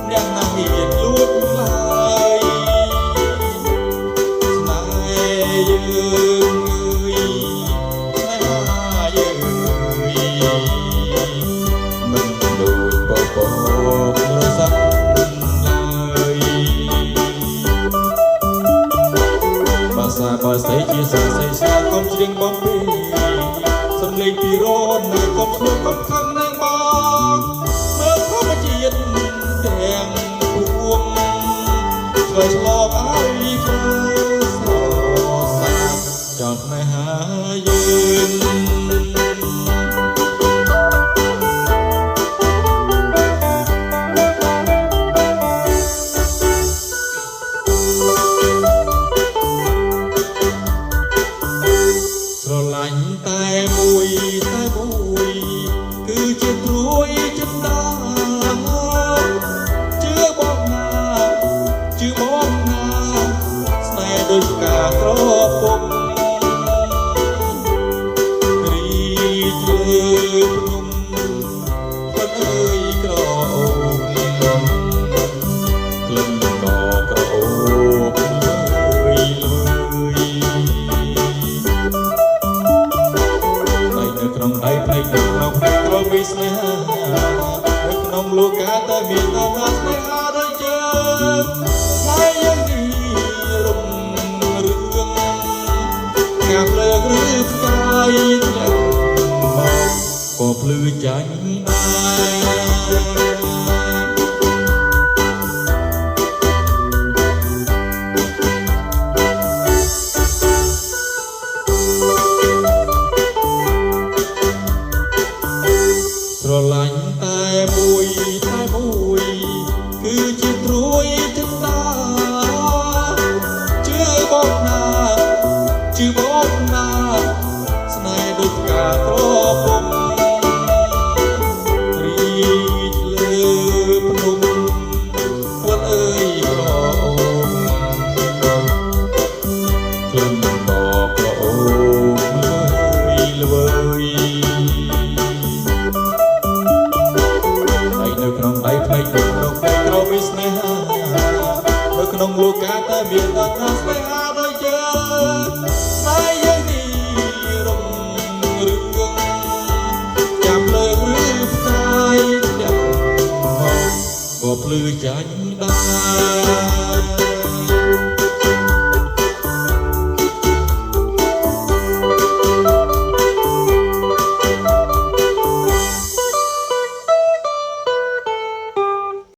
អ្នកណាហ៊ានលួចឡើយស្នេហ៍យើងស្នេហាយើងមិនដូចបបរសាឡើយភាសាបើស្អីជាសរសៃស្នាកុំច្រៀងបំពេសំលេងពីរោននៅកុំឆ្លុះកុំខឹងនឹងបងមើលធម្មជាតិទាំងពួងឆ្លើយឆ្លងឲ្យព្រោះស្រសាចង់ស្នេហាយើងស្រឡាញ់តែមួយគឺជាត្រួយចិត្តដាជឿបងណាស្នេហ៍ដូចផ្កាក្រពុំរីកលើភ្នំគាត់អើយក្រអូបក្លិនក៏ក្រអូបលើយនៅក្នុងដៃភ្នែកនៅក្នុងភ្នែកក្រវិស្នេហានៅក្នុងលោកកាតែមានអនាស្នេហាដូចជើងហើយយើងនេះរំរឿងកាភ្លើងឬផ្កាយធ្លាក់មកក៏ភ្លឺចាញ់ស្រឡាញ់តែមួយគឺជាត្រួយទឹកតាជឿបងណាស្នេហ៍ដូចផ្កាក្រពុំរីកលើភ្នំគាត់អើយក្រអូបក្លិនក៏ក្រអូបលើយនៅក្នុងដៃភ្នែកនៅក្នុងភ្នែកក្រវិស្នេហានៅក្នុងលោកកាតែមានអនាស្នេហាដូចជើងហើយយើងនេះរំរឿងចាំលើឬផ្កាយធ្លាក់មកក៏ភ្លឺចាញ់ដែរ